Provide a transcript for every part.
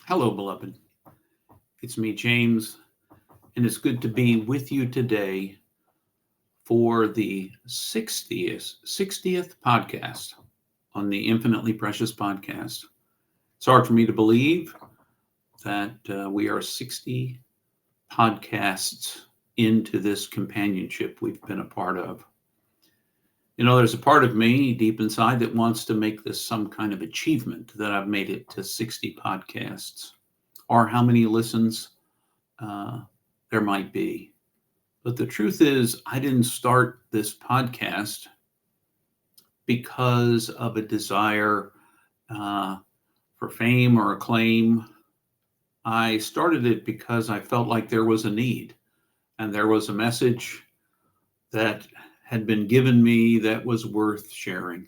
Hello, beloved. It's me, James, and it's good to be with you today for the 60th podcast on the Infinitely Precious podcast. It's hard for me to believe that we are 60 podcasts into this companionship we've been a part of. There's a part of me deep inside that wants to make this some kind of achievement that I've made it to 60 podcasts, or how many listens there might be. But the truth is, I didn't start this podcast because of a desire for fame or acclaim. I started it because I felt like there was a need and there was a message that had been given me that was worth sharing.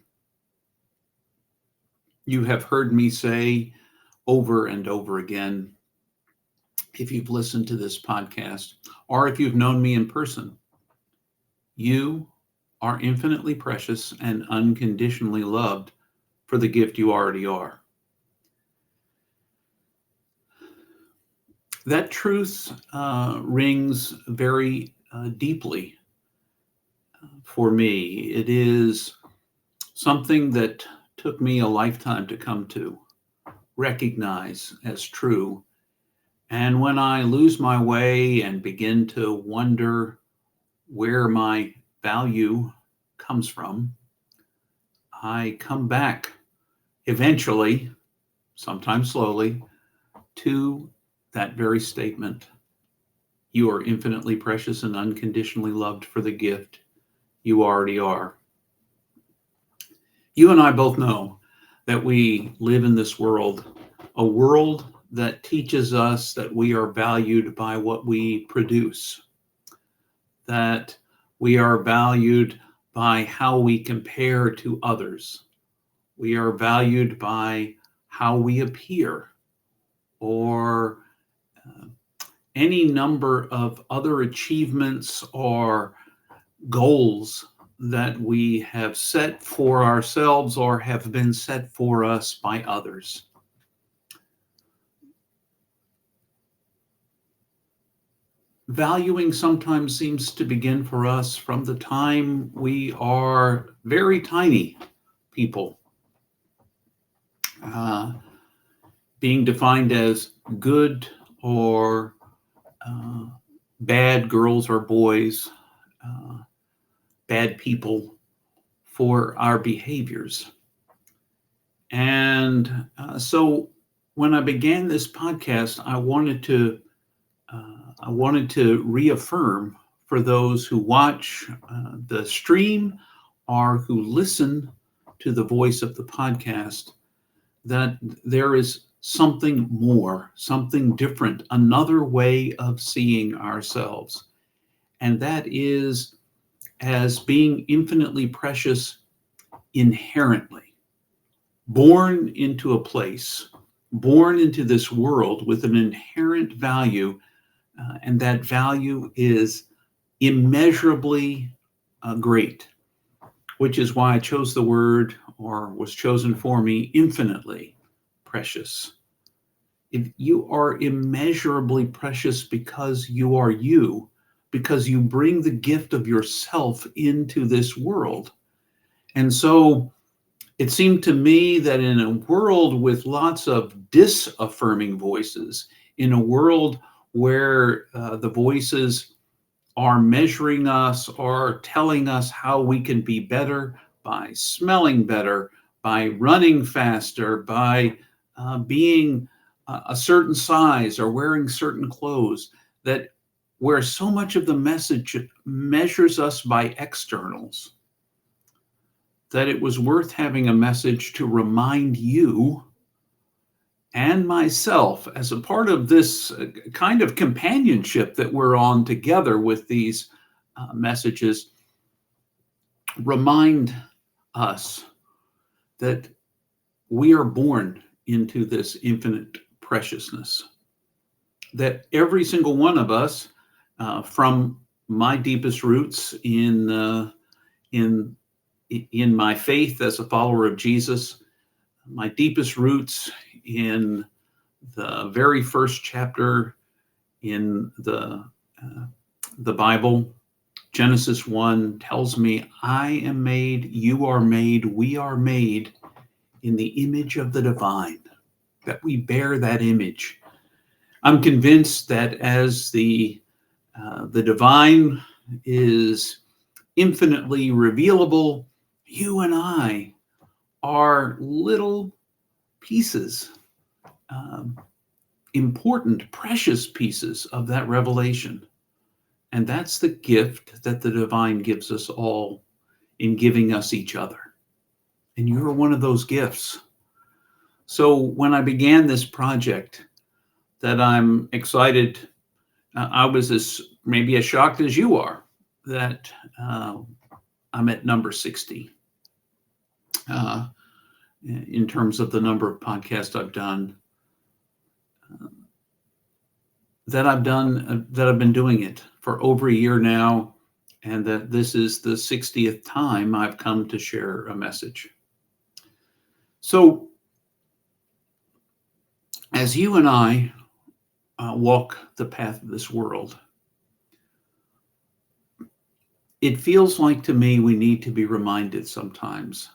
You have heard me say over and over again, if you've listened to this podcast, or if you've known me in person, you are infinitely precious and unconditionally loved for the gift you already are. That truth rings very deeply for me. It is something that took me a lifetime to come to recognize as true. And when I lose my way and begin to wonder where my value comes from, I come back eventually, sometimes slowly, to that very statement. You are infinitely precious and unconditionally loved for the gift you already are. You and I both know that we live in this world, a world that teaches us that we are valued by what we produce, that we are valued by how we compare to others. We are valued by how we appear, or any number of other achievements or goals that we have set for ourselves or have been set for us by others. Valuing sometimes seems to begin for us from the time we are very tiny people, being defined as good or bad girls or boys, bad people for our behaviors. And so when I began this podcast, I wanted to reaffirm for those who watch the stream or who listen to the voice of the podcast that there is something more, something different, another way of seeing ourselves. And that is as being infinitely precious inherently, born into a place, born into this world with an inherent value, and that value is immeasurably great, which is why I chose the word, or was chosen for me, infinitely precious. If you are immeasurably precious because you are you, because you bring the gift of yourself into this world. And so it seemed to me that in a world with lots of disaffirming voices, in a world where the voices are measuring us or telling us how we can be better by smelling better, by running faster, by being a certain size or wearing certain clothes, that where so much of the message measures us by externals, that it was worth having a message to remind you and myself, as a part of this kind of companionship that we're on together with these messages, remind us that we are born into this infinite preciousness, that every single one of us, from my deepest roots in my faith as a follower of Jesus, my deepest roots in The very first chapter in the Bible, Genesis 1, tells me, I am made, you are made, we are made in the image of the divine, that we bear that image. I'm convinced that as the divine is infinitely revealable, you and I are little pieces, important, precious pieces of that revelation. And that's the gift that the divine gives us all in giving us each other. And you're one of those gifts. So when I began this project, that I'm excited, I was maybe as shocked as you are that I'm at number 60 in terms of the number of podcasts I've done. That I've been doing it for over a year now, and that this is the 60th time I've come to share a message. So as you and I walk the path of this world, it feels like to me we need to be reminded sometimes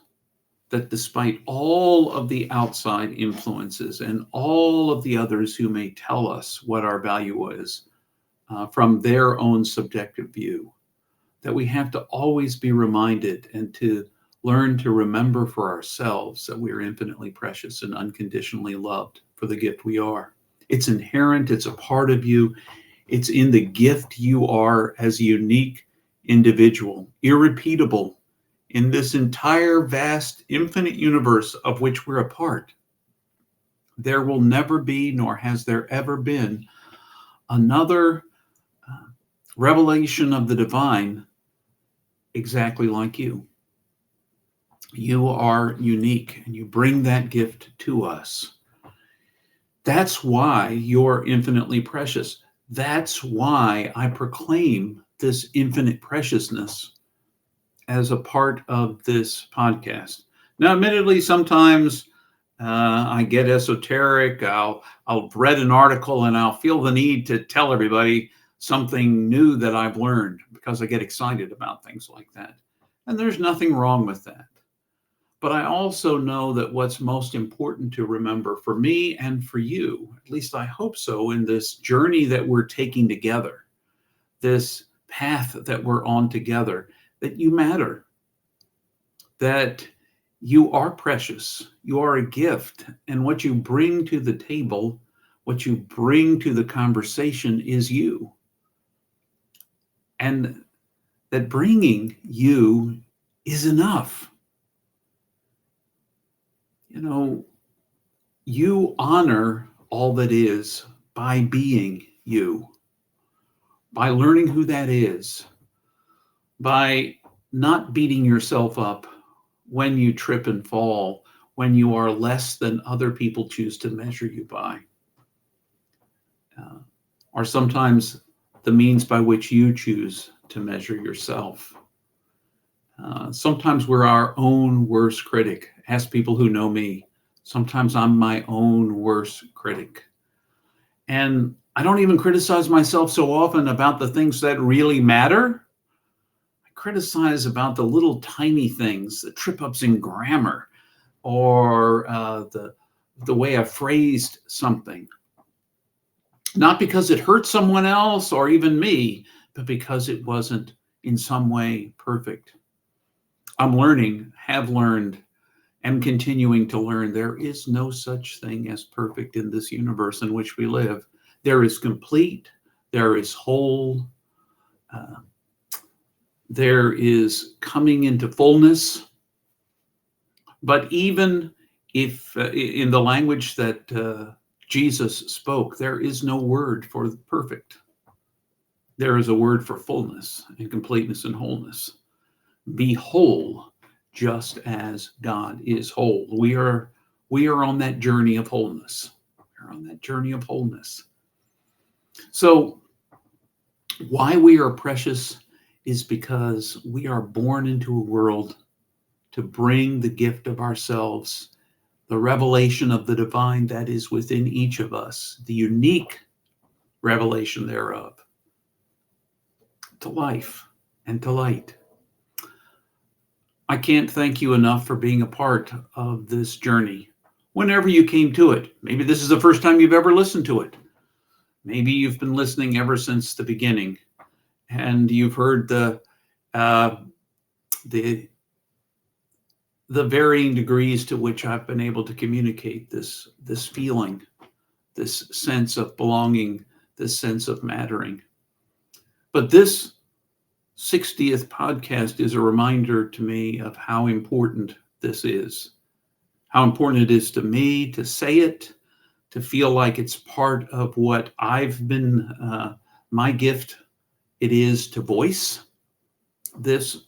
that despite all of the outside influences and all of the others who may tell us what our value is from their own subjective view, that we have to always be reminded and to learn to remember for ourselves that we are infinitely precious and unconditionally loved for the gift we are. It's inherent, it's a part of you, it's in the gift you are as a unique individual, irrepeatable in this entire vast infinite universe of which we're a part. There will never be, nor has there ever been, another revelation of the divine exactly like you. You are unique, and you bring that gift to us. That's why you're infinitely precious. That's why I proclaim this infinite preciousness as a part of this podcast. Now, admittedly, sometimes I get esoteric. I'll read an article and I'll feel the need to tell everybody something new that I've learned because I get excited about things like that. And there's nothing wrong with that. But I also know that what's most important to remember for me and for you, at least I hope so, in this journey that we're taking together, this path that we're on together, that you matter, that you are precious, you are a gift, and what you bring to the table, what you bring to the conversation is you. And that bringing you is enough. You know, you honor all that is by being you, by learning who that is, by not beating yourself up when you trip and fall, when you are less than other people choose to measure you by, or sometimes the means by which you choose to measure yourself. Sometimes we're our own worst critic. Ask people who know me. Sometimes I'm my own worst critic. And I don't even criticize myself so often about the things that really matter. I criticize about the little tiny things, the trip-ups in grammar, or the way I phrased something. Not because it hurt someone else or even me, but because it wasn't in some way perfect. I'm learning, have learned, am continuing to learn. There is no such thing as perfect in this universe in which we live. There is complete, there is whole, there is coming into fullness. But even if in the language that Jesus spoke, there is no word for perfect. There is a word for fullness and completeness and wholeness. Be whole just as God is whole. We are on that journey of wholeness. We're on that journey of wholeness. So why we are precious is because we are born into a world to bring the gift of ourselves, the revelation of the divine that is within each of us, the unique revelation thereof, to life and to light. I can't thank you enough for being a part of this journey. Whenever you came to it, maybe this is the first time you've ever listened to it. Maybe you've been listening ever since the beginning, and you've heard the varying degrees to which I've been able to communicate this feeling, this sense of belonging, this sense of mattering. But this 60th podcast is a reminder to me of how important this is, how important it is to me to say it, to feel like it's part of what I've been, my gift it is to voice this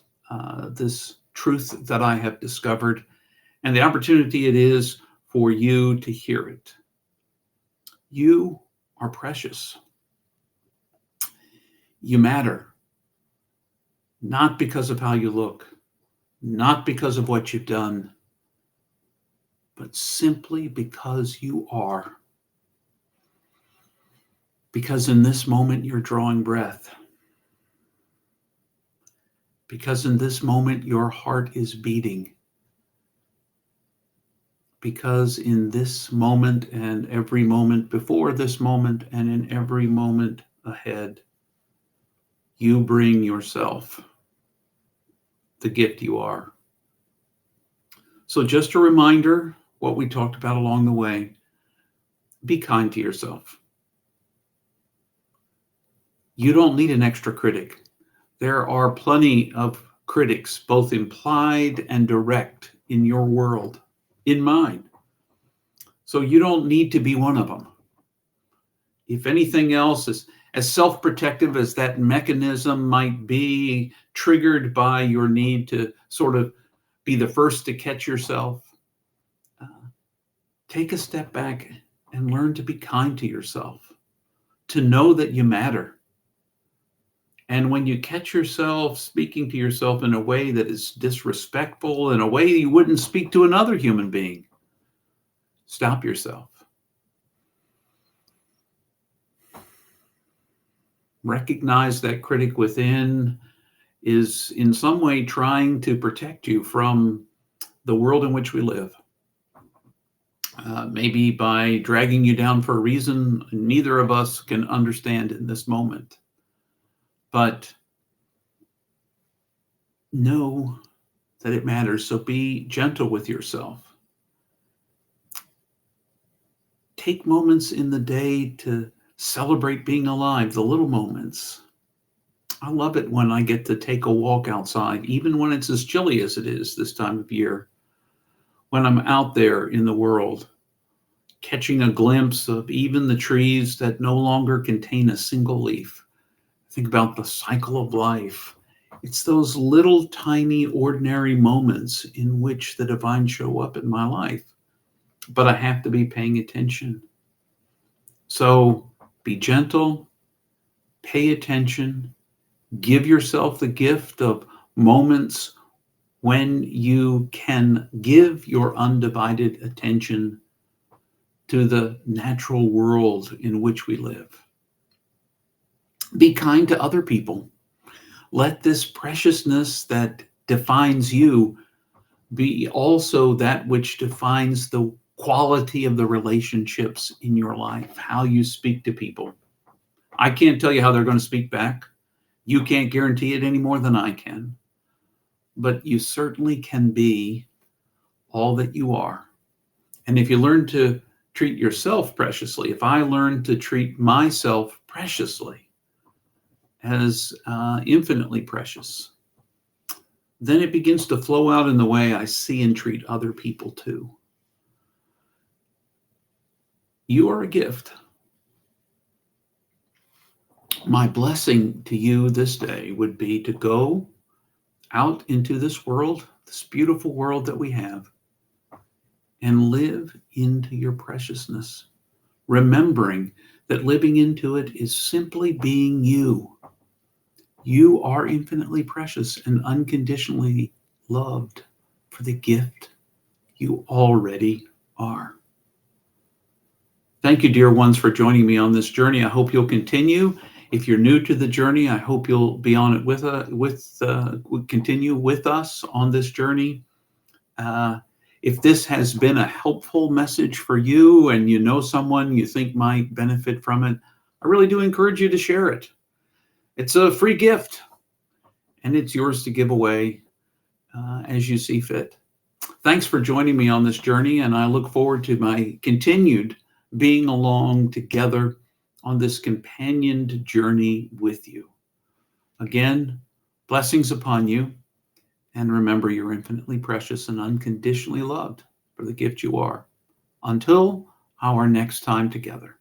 truth that I have discovered, and the opportunity it is for you to hear it. You are precious. You matter. Not because of how you look, not because of what you've done, but simply because you are. Because in this moment you're drawing breath. Because in this moment your heart is beating. Because in this moment and every moment before this moment and in every moment ahead, you bring yourself, the gift you are. So just a reminder, what we talked about along the way, be kind to yourself. You don't need an extra critic. There are plenty of critics, both implied and direct, in your world, in mine. So you don't need to be one of them. If anything else, as self-protective as that mechanism might be, triggered by your need to sort of be the first to catch yourself, take a step back and learn to be kind to yourself, to know that you matter. And when you catch yourself speaking to yourself in a way that is disrespectful, in a way you wouldn't speak to another human being, stop yourself. Recognize that critic within is in some way trying to protect you from the world in which we live. Maybe by dragging you down for a reason neither of us can understand in this moment. But know that it matters. So be gentle with yourself. Take moments in the day to celebrate being alive, the little moments. I love it when I get to take a walk outside, even when it's as chilly as it is this time of year. When I'm out there in the world, catching a glimpse of even the trees that no longer contain a single leaf. Think about the cycle of life. It's those little tiny ordinary moments in which the divine show up in my life. But I have to be paying attention. So be gentle, pay attention, give yourself the gift of moments when you can give your undivided attention to the natural world in which we live. Be kind to other people. Let this preciousness that defines you be also that which defines the quality of the relationships in your life, how you speak to people. I can't tell you how they're going to speak back. You can't guarantee it any more than I can. But you certainly can be all that you are. And if you learn to treat yourself preciously, if I learn to treat myself preciously, as infinitely precious, then it begins to flow out in the way I see and treat other people too. You are a gift. My blessing to you this day would be to go out into this world, this beautiful world that we have, and live into your preciousness, remembering that living into it is simply being you. You are infinitely precious and unconditionally loved for the gift you already are. Thank you, dear ones, for joining me on this journey. I hope you'll continue. If you're new to the journey, I hope you'll be on it continue with us on this journey. If this has been a helpful message for you and you know someone you think might benefit from it, I really do encourage you to share it. It's a free gift, and it's yours to give away as you see fit. Thanks for joining me on this journey, and I look forward to my continued being along together on this companioned journey with you. Again, blessings upon you, and remember you're infinitely precious and unconditionally loved for the gift you are. Until our next time together.